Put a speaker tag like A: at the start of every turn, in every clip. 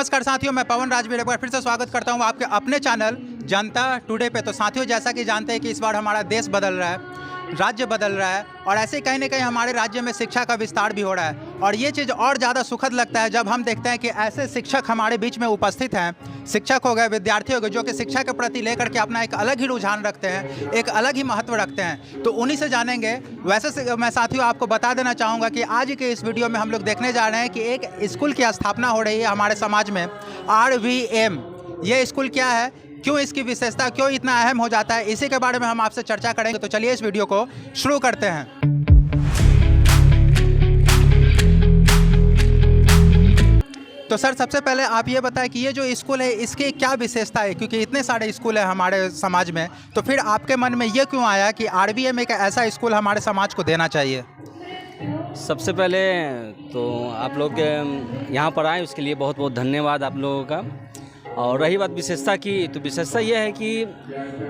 A: नमस्कार साथियों, मैं पवन राजवीर एक बार फिर से स्वागत करता हूं आपके अपने चैनल जनता टुडे पे। तो साथियों, जैसा कि जानते हैं कि इस बार हमारा देश बदल रहा है, राज्य बदल रहा है और ऐसे कहीं ना कहीं हमारे राज्य में शिक्षा का विस्तार भी हो रहा है। और ये चीज़ और ज़्यादा सुखद लगता है जब हम देखते हैं कि ऐसे शिक्षक हमारे बीच में उपस्थित हैं। शिक्षक हो गए, विद्यार्थी हो गए, जो कि शिक्षा के प्रति लेकर के अपना एक अलग ही रुझान रखते हैं, एक अलग ही महत्व रखते हैं। तो उन्हीं से जानेंगे। वैसे मैं साथियों आपको बता देना चाहूँगा कि आज के इस वीडियो में हम लोग देखने जा रहे हैं कि एक स्कूल की स्थापना हो रही है हमारे समाज में, RVM। ये स्कूल क्या है, क्यों इसकी विशेषता, क्यों इतना अहम हो जाता है, इसी के बारे में हम आपसे चर्चा करेंगे। तो चलिए इस वीडियो को शुरू करते हैं। तो सर, सबसे पहले आप ये बताएं कि ये जो स्कूल है इसकी क्या विशेषता है, क्योंकि इतने सारे स्कूल हैं हमारे समाज में। तो फिर आपके मन में ये क्यों आया कि RVM एक ऐसा स्कूल हमारे समाज को देना चाहिए?
B: सबसे पहले तो आप लोग यहाँ पर आए उसके लिए बहुत बहुत धन्यवाद आप लोगों का। और रही बात विशेषता की, तो विशेषता यह है कि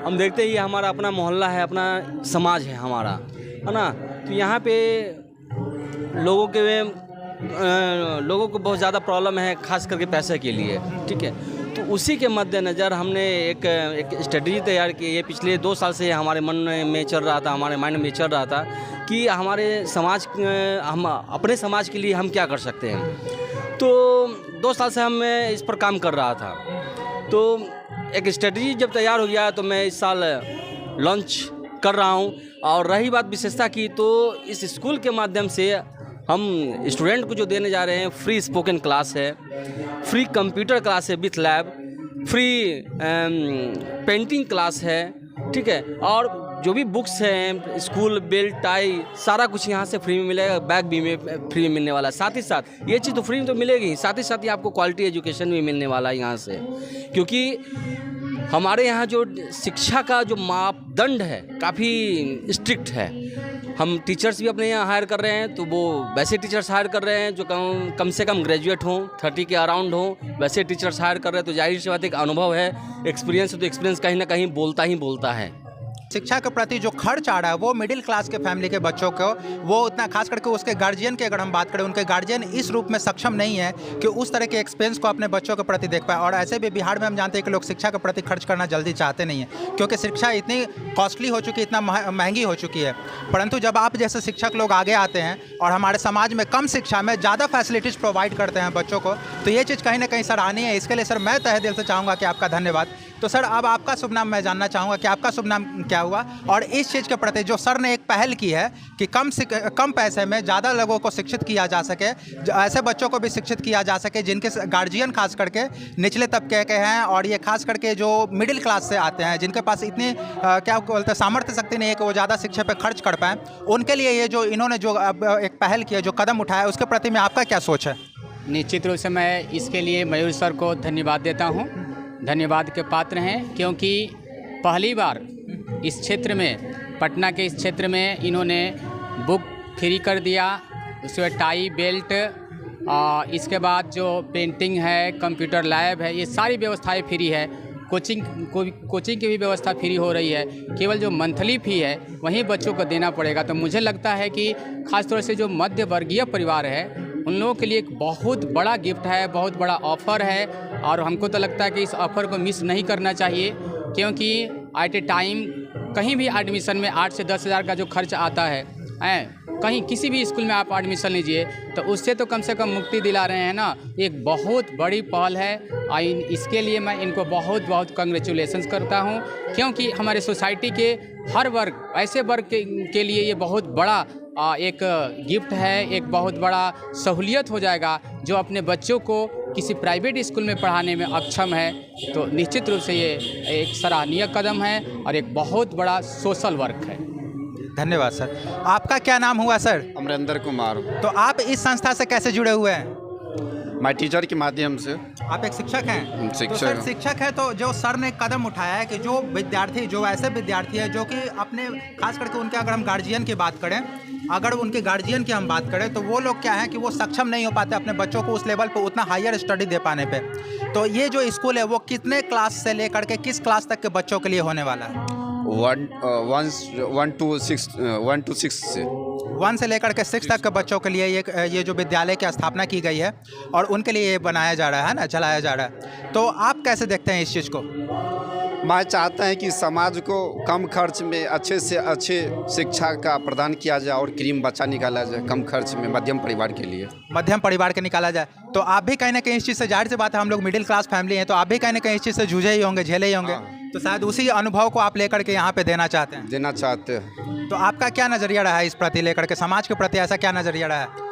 B: हम देखते ही हमारा अपना मोहल्ला है, अपना समाज है हमारा, है ना। तो यहाँ पे लोगों को बहुत ज़्यादा प्रॉब्लम है, खास करके पैसे के लिए, ठीक है। तो उसी के मद्देनज़र हमने एक स्ट्रेटजी तैयार की। ये पिछले 2 साल से हमारे मन में चल रहा था, हमारे माइंड में चल रहा था कि हमारे समाज, हम अपने समाज के लिए हम क्या कर सकते हैं। तो 2 साल से हम इस पर काम कर रहा था। तो एक स्ट्रेटजी जब तैयार हो गया तो मैं इस साल लॉन्च कर रहा हूँ। और रही बात विशेषता की, तो इस स्कूल के माध्यम से हम स्टूडेंट को जो देने जा रहे हैं, फ्री स्पोकन क्लास है, फ्री कंप्यूटर क्लास है with lab, free painting class है, ठीक है। और जो भी बुक्स हैं, स्कूल बेल्ट, टाई, सारा कुछ यहाँ से फ्री में मिलेगा। बैग भी में फ्री में मिलने वाला है। साथ ही साथ ये चीज़ तो फ्री में तो मिलेगी, साथ ही आपको क्वालिटी एजुकेशन भी मिलने वाला है यहाँ से। क्योंकि हमारे यहाँ जो शिक्षा का जो मापदंड है काफ़ी स्ट्रिक्ट है। हम टीचर्स भी अपने यहाँ हायर कर रहे हैं, तो वो वैसे टीचर्स हायर कर रहे हैं जो कम से कम ग्रेजुएट हों, 30 के अराउंड हों, वैसे टीचर्स हायर कर रहे हैं। तो जाहिर सी बात एक अनुभव है, एक्सपीरियंस है, तो एक्सपीरियंस कहीं ना कहीं बोलता ही बोलता है।
A: शिक्षा के प्रति जो खर्च आ रहा है वो मिडिल क्लास के फैमिली के बच्चों को, वो उतना, खास करके उसके गार्जियन की अगर हम बात करें, उनके गार्जियन इस रूप में सक्षम नहीं है कि उस तरह के एक्सपेंस को अपने बच्चों के प्रति देख पाए। और ऐसे भी बिहार में हम जानते हैं कि लोग शिक्षा के प्रति खर्च करना जल्दी चाहते नहीं हैं, क्योंकि शिक्षा इतनी कॉस्टली हो चुकी है, इतना महंगी हो चुकी है। परंतु जब आप जैसे शिक्षक लोग आगे आते हैं और हमारे समाज में कम शिक्षा में ज़्यादा फैसिलिटीज़ प्रोवाइड करते हैं बच्चों को, तो ये चीज़ कहीं ना कहीं सराहनीय है। इसके लिए सर मैं तहे दिल से चाहूँगा कि आपका धन्यवाद। तो सर, अब आपका शुभ नाम मैं जानना चाहूँगा कि आपका शुभ नाम क्या हुआ, और इस चीज़ के प्रति जो सर ने एक पहल की है कि कम पैसे में ज़्यादा लोगों को शिक्षित किया जा सके, ऐसे बच्चों को भी शिक्षित किया जा सके जिनके गार्जियन खास करके निचले तबके के हैं, और ये खास करके जो मिडिल क्लास से आते हैं, जिनके पास इतनी क्या बोलते हैं सामर्थ्य शक्ति नहीं है कि वो ज़्यादा शिक्षा पर खर्च कर पाएँ, उनके लिए ये जो इन्होंने जो एक पहल की है, जो कदम उठाया, उसके प्रति में आपका क्या सोच है?
C: निश्चित रूप से मैं इसके लिए मयूर सर को धन्यवाद देता हूँ, धन्यवाद के पात्र हैं। क्योंकि पहली बार इस क्षेत्र में, पटना के इस क्षेत्र में इन्होंने बुक फ्री कर दिया, उसमें टाई, बेल्ट, इसके बाद जो पेंटिंग है, कंप्यूटर लैब है, ये सारी व्यवस्थाएं फ्री है। कोचिंग की भी व्यवस्था फ्री हो रही है। केवल जो मंथली फ़ी है वहीं बच्चों को देना पड़ेगा। तो मुझे लगता है कि ख़ासतौर से जो मध्य वर्गीय परिवार है उन लोगों के लिए एक बहुत बड़ा गिफ्ट है, बहुत बड़ा ऑफ़र है। और हमको तो लगता है कि इस ऑफ़र को मिस नहीं करना चाहिए, क्योंकि एट ए टाइम कहीं भी एडमिशन में 8 से 10 हज़ार का जो खर्च आता है, कहीं किसी भी स्कूल में आप एडमिशन लीजिए तो उससे तो कम से कम मुक्ति दिला रहे हैं ना। एक बहुत बड़ी पहल है, और इसके लिए मैं इनको बहुत बहुत कंग्रेचुलेशंस करता हूं। क्योंकि हमारे सोसाइटी के हर वर्ग, ऐसे वर्ग के लिए ये बहुत बड़ा एक गिफ्ट है, एक बहुत बड़ा सहूलियत हो जाएगा जो अपने बच्चों को किसी प्राइवेट स्कूल में पढ़ाने में अक्षम है। तो निश्चित रूप से ये एक सराहनीय कदम है और एक बहुत बड़ा सोशल वर्क है।
A: धन्यवाद सर। आपका क्या नाम हुआ सर?
D: अमरिंदर कुमार।
A: तो आप इस संस्था से कैसे जुड़े हुए हैं?
D: मैं टीचर के माध्यम से।
A: आप एक शिक्षक हैं?
D: शिक्षक
A: तो सर,
D: हैं।
A: शिक्षक है तो जो सर ने कदम उठाया है कि जो विद्यार्थी, जो ऐसे विद्यार्थी है जो कि अपने, खास करके उनके, अगर हम गार्जियन की बात करें, अगर उनके गार्जियन की हम बात करें, तो वो लोग क्या है कि वो सक्षम नहीं हो पाते अपने बच्चों को उस लेवल पे उतना हायर स्टडी दे पाने पे। तो ये जो स्कूल है वो कितने क्लास से लेकर के किस क्लास तक के बच्चों के लिए होने वाला है?
D: 1 to 6 से।
A: 1 से लेकर के 6 तक के बच्चों के लिए ये जो विद्यालय की स्थापना की गई है और उनके लिए ये बनाया जा रहा है ना, चलाया जा रहा है, तो आप कैसे देखते हैं इस चीज़ को?
D: मैं चाहता है कि समाज को कम खर्च में अच्छे से अच्छे शिक्षा का प्रदान किया जाए और क्रीम बच्चा निकाला जाए कम खर्च में मध्यम परिवार के लिए।
A: मध्यम परिवार के निकाला जाए, तो आप भी कहीं ना कहीं इस चीज़ से, जाहिर सी बात है हम लोग मिडिल क्लास फैमिली हैं, तो आप भी कहीं ना कहीं इस चीज़ से जूझे ही होंगे, झेले ही होंगे, तो शायद उसी अनुभव को आप लेकर के यहाँ पे देना चाहते हैं।
D: देना चाहते हैं।
A: तो आपका क्या नज़रिया रहा है इस प्रति लेकर के, समाज के प्रति ऐसा क्या नज़रिया रहा है?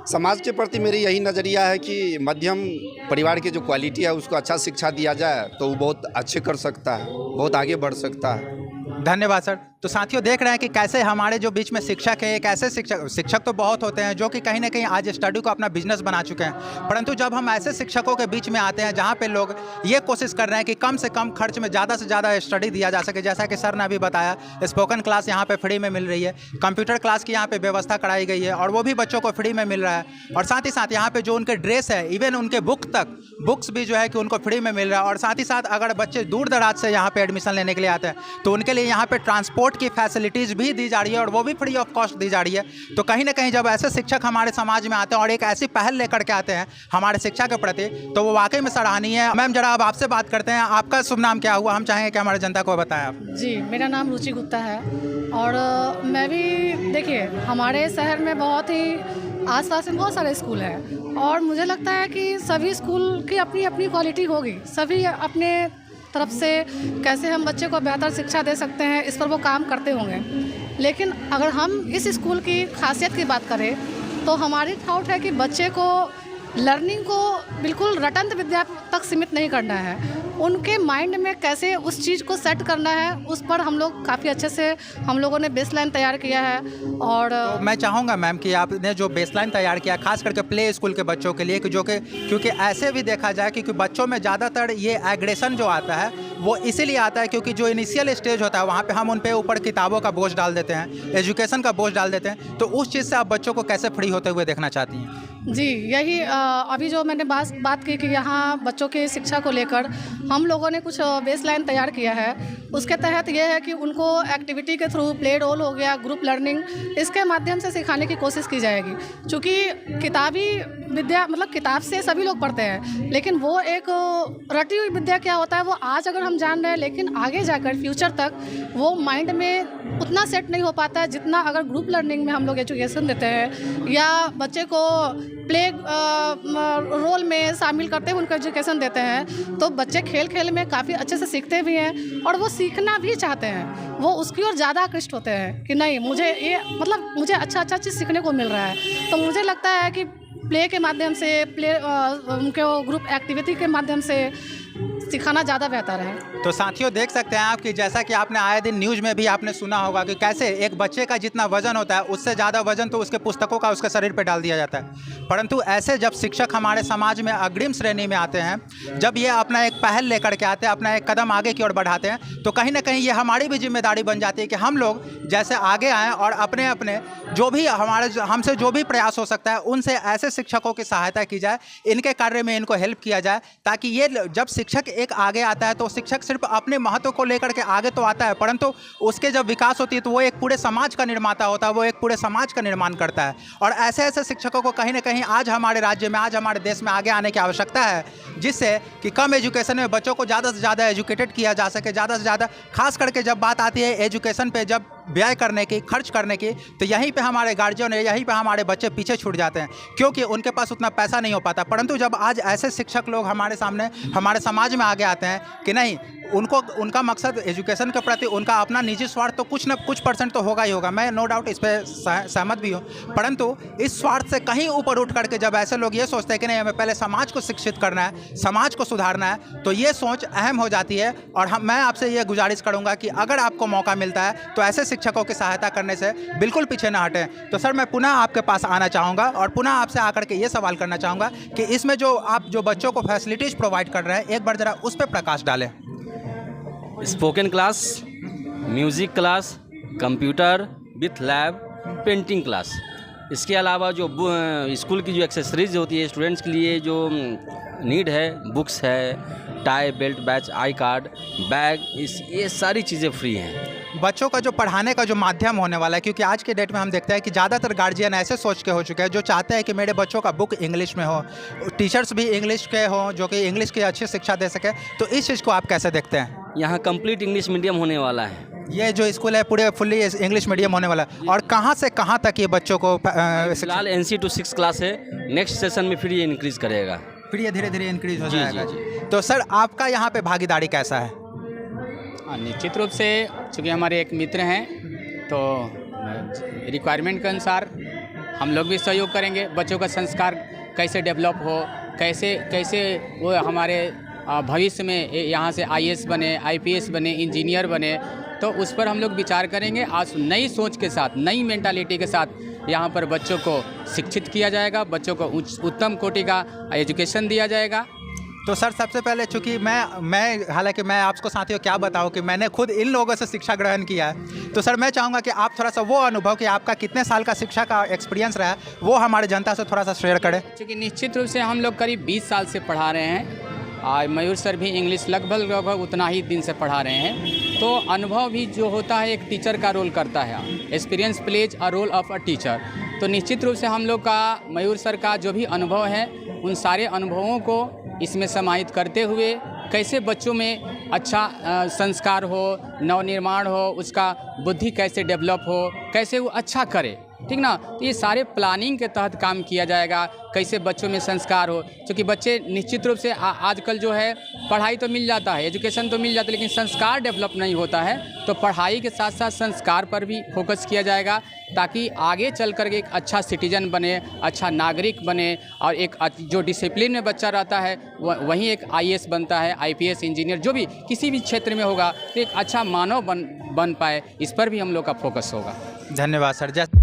D: समाज के प्रति मेरी यही नज़रिया है कि मध्यम परिवार की जो क्वालिटी है उसको अच्छा शिक्षा दिया जाए तो वो बहुत अच्छे कर सकता है, बहुत आगे बढ़ सकता है।
A: धन्यवाद सर। तो साथियों देख रहे हैं कि कैसे हमारे जो बीच में शिक्षक है, एक ऐसे शिक्षक तो बहुत होते हैं जो कि कहीं ना कहीं आज स्टडी को अपना बिजनेस बना चुके हैं, परंतु जब हम ऐसे शिक्षकों के बीच में आते हैं जहां पे लोग ये कोशिश कर रहे हैं कि कम से कम खर्च में ज़्यादा से ज़्यादा स्टडी दिया जा सके, जैसा कि सर ने अभी बताया स्पोकन क्लास यहाँ पे फ्री में मिल रही है, कंप्यूटर क्लास की यहाँ पे व्यवस्था कराई गई है और वो भी बच्चों को फ्री में मिल रहा है, और साथ ही साथ यहाँ पे जो उनके ड्रेस है, इवन उनके बुक्स भी जो है कि उनको फ्री में मिल रहा है, और साथ ही साथ अगर बच्चे दूर दराज से यहाँ पे एडमिशन लेने के लिए आते हैं तो उनके लिए यहाँ पे ट्रांसपोर्ट की फैसिलिटीज़ भी दी जा रही है और वो भी फ्री ऑफ कॉस्ट दी जा रही है। तो कहीं ना कहीं जब ऐसे शिक्षक हमारे समाज में आते हैं और एक ऐसी पहल लेकर के आते हैं हमारे शिक्षा के प्रति, तो वो वाकई में सराहनीय है। मैम जरा अब आपसे बात करते हैं, आपका शुभ नाम क्या हुआ, हम चाहेंगे कि हमारे जनता को बताएं आप।
E: जी, मेरा नाम रुचि गुप्ता है और मैं भी, देखिए हमारे शहर में बहुत ही आसपास में बहुत सारे स्कूल हैं और मुझे लगता है कि सभी स्कूल की अपनी अपनी क्वालिटी होगी, सभी अपने तरफ से कैसे हम बच्चे को बेहतर शिक्षा दे सकते हैं इस पर वो काम करते होंगे। लेकिन अगर हम इस स्कूल की खासियत की बात करें तो हमारी थाउट है कि बच्चे को लर्निंग को बिल्कुल रटंत विद्या तक सीमित नहीं करना है, उनके माइंड में कैसे उस चीज़ को सेट करना है उस पर हम लोग काफ़ी अच्छे से हम लोगों ने बेसलाइन तैयार किया है। और
A: तो मैं चाहूँगा मैम कि आपने जो बेसलाइन तैयार किया खास करके प्ले स्कूल के बच्चों के लिए, कि जो कि क्योंकि ऐसे भी देखा जाए कि बच्चों में ज़्यादातर ये एग्रेशन जो आता है वो इसीलिए आता है क्योंकि जो इनिशियल स्टेज होता है वहाँ पे हम उन पे ऊपर किताबों का बोझ डाल देते हैं, एजुकेशन का बोझ डाल देते हैं, तो उस चीज़ से आप बच्चों को कैसे फ्री होते हुए देखना चाहती हैं?
E: जी, यही अभी जो मैंने बात की कि यहाँ बच्चों की शिक्षा को लेकर हम लोगों ने कुछ बेसलाइन तैयार किया है। उसके तहत ये है कि उनको एक्टिविटी के थ्रू, प्ले रोल हो गया, ग्रुप लर्निंग, इसके माध्यम से सिखाने की कोशिश की जाएगी। चूँकि किताबी विद्या मतलब किताब से सभी लोग पढ़ते हैं, लेकिन वो एक रटी हुई विद्या क्या होता है वो आज अगर हम जान रहे हैं, लेकिन आगे जाकर फ्यूचर तक वो माइंड में उतना सेट नहीं हो पाता है जितना अगर ग्रुप लर्निंग में हम लोग एजुकेशन देते हैं या बच्चे को प्ले रोल में शामिल करते हुए उनको एजुकेशन देते हैं, तो बच्चे खेल खेल में काफ़ी अच्छे से सीखते भी हैं और वो सीखना भी चाहते हैं, वो उसकी ओर ज़्यादा आकृष्ट होते हैं कि नहीं मुझे अच्छा चीज़ सीखने को मिल रहा है। तो मुझे लगता है कि प्ले के माध्यम से, उनके ग्रुप एक्टिविटी के माध्यम से सिखाना ज़्यादा बेहतर है।
A: तो साथियों देख सकते हैं आप कि जैसा कि आपने आए दिन न्यूज़ में भी आपने सुना होगा कि कैसे एक बच्चे का जितना वजन होता है उससे ज़्यादा वजन तो उसके पुस्तकों का उसके शरीर पे डाल दिया जाता है, परंतु ऐसे जब शिक्षक हमारे समाज में अग्रिम श्रेणी में आते हैं, जब ये अपना एक पहल लेकर के आते हैं, अपना एक कदम आगे की ओर बढ़ाते हैं, तो कहीं ना कहीं ये हमारी भी जिम्मेदारी बन जाती है कि हम लोग जैसे आगे आएँ और अपने अपने जो भी हमसे जो भी प्रयास हो सकता है उनसे ऐसे शिक्षकों की सहायता की जाए, इनके कार्य में इनको हेल्प किया जाए, ताकि ये जब शिक्षक एक आगे आता है तो शिक्षक सिर्फ अपने महत्व को लेकर के आगे तो आता है, परंतु उसके जब विकास होती है तो वो एक पूरे समाज का निर्माता होता है, वो एक पूरे समाज का निर्माण करता है। और ऐसे ऐसे शिक्षकों को कहीं ना कहीं आज हमारे राज्य में, आज हमारे देश में आगे आने की आवश्यकता है, जिससे कि कम एजुकेशन में बच्चों को ज़्यादा से ज़्यादा एजुकेटेड किया जा सके, ज़्यादा से ज़्यादा। खास करके जब बात आती है एजुकेशन पे, जब व्यय करने की, खर्च करने की, तो यहीं पे हमारे गार्जियन है, यहीं पे हमारे बच्चे पीछे छूट जाते हैं क्योंकि उनके पास उतना पैसा नहीं हो पाता। परंतु जब आज ऐसे शिक्षक लोग हमारे सामने, हमारे समाज में आगे आते हैं कि नहीं, उनका मकसद एजुकेशन के प्रति उनका अपना निजी स्वार्थ तो कुछ परसेंट तो होगा ही होगा, मैं नो डाउट इस पर सहमत भी हूँ, परंतु इस स्वार्थ से कहीं ऊपर उठ करके जब ऐसे लोग ये सोचते हैं कि नहीं हमें पहले समाज को शिक्षित करना है, समाज को सुधारना है, तो ये सोच अहम हो जाती है। और मैं आपसे ये गुजारिश करूँगा कि अगर आपको मौका मिलता है तो ऐसे शिक्षकों की सहायता करने से बिल्कुल पीछे ना हटें। तो सर मैं पुनः आपके पास आना चाहूँगा और पुनः आपसे आकर के ये सवाल करना चाहूँगा कि इसमें जो आप जो बच्चों को फैसिलिटीज़ प्रोवाइड कर रहे हैं, एक बार ज़रा उस पर प्रकाश डालें।
B: Spoken class, music class, computer with lab, painting class, इसके अलावा जो स्कूल की जो एक्सेसरीज होती है स्टूडेंट्स के लिए जो नीड है, बुक्स है, tie, belt, batch, I card, bag, ये सारी चीज़ें फ्री हैं।
A: बच्चों का जो पढ़ाने का जो माध्यम होने वाला है, क्योंकि आज के डेट में हम देखते हैं कि ज़्यादातर गार्जियन ऐसे सोच के हो चुके हैं जो चाहते हैं कि मेरे बच्चों का बुक इंग्लिश में हो, टीचर्स भी इंग्लिश के हों जो कि इंग्लिश की अच्छी शिक्षा दे सके, तो इस चीज़ को आप कैसे देखते हैं?
B: यहाँ कंप्लीट इंग्लिश मीडियम होने वाला है।
A: ये जो स्कूल है पूरे फुल्ली इंग्लिश मीडियम होने वाला है, और कहाँ से कहाँ तक ये बच्चों को
B: फिलहाल NC to 6 क्लास है, नेक्स्ट सेशन में फिर ये इंक्रीज़ करेगा।
A: फिर ये धीरे धीरे इंक्रीज हो
B: जी,
A: जाएगा।
B: जी,
A: तो सर आपका यहाँ पे भागीदारी कैसा है?
C: निश्चित रूप से चूँकि हमारे एक मित्र हैं तो रिक्वायरमेंट के अनुसार हम लोग भी सहयोग करेंगे। बच्चों का संस्कार कैसे डेवलप हो, कैसे वो हमारे भविष्य में यहाँ से IAS बने, IPS बने, इंजीनियर बने, तो उस पर हम लोग विचार करेंगे। आज नई सोच के साथ, नई मेंटालिटी के साथ यहाँ पर बच्चों को शिक्षित किया जाएगा, बच्चों को उत्तम कोटि का एजुकेशन दिया जाएगा।
A: तो सर सबसे पहले चूँकि मैं हालांकि मैं आपको साथियों क्या बताऊं कि मैंने खुद इन लोगों से शिक्षा ग्रहण किया है, तो सर मैं चाहूँगा कि आप थोड़ा सा वो अनुभव कि आपका कितने साल का शिक्षा का एक्सपीरियंस रहा है वो हमारे जनता से थोड़ा सा शेयर करें।
C: क्योंकि निश्चित रूप से हम लोग करीब 20 साल से पढ़ा रहे हैं और मयूर सर भी इंग्लिश लगभग उतना ही दिन से पढ़ा रहे हैं, तो अनुभव भी जो होता है एक टीचर का रोल करता है। Experience plays a role of a teacher. तो निश्चित रूप से हम लोग का मयूर सर का जो भी अनुभव है उन सारे अनुभवों को इसमें समाहित करते हुए कैसे बच्चों में अच्छा संस्कार हो, नवनिर्माण हो, उसका बुद्धि कैसे डेवलप हो, कैसे वो अच्छा करे, ठीक ना। तो ये सारे प्लानिंग के तहत काम किया जाएगा, कैसे बच्चों में संस्कार हो। क्योंकि बच्चे निश्चित रूप से आजकल जो है पढ़ाई तो मिल जाता है, एजुकेशन तो मिल जाता है, लेकिन संस्कार डेवलप नहीं होता है। तो पढ़ाई के साथ साथ संस्कार पर भी फोकस किया जाएगा ताकि आगे चल कर के एक अच्छा सिटीजन बने, अच्छा नागरिक बने, और एक जो डिसिप्लिन में बच्चा रहता है वहीं एक IAS बनता है, IPS, इंजीनियर, जो भी किसी भी क्षेत्र में होगा तो एक अच्छा मानव बन पाए। इस पर भी हम लोग का फोकस होगा।
A: धन्यवाद सर।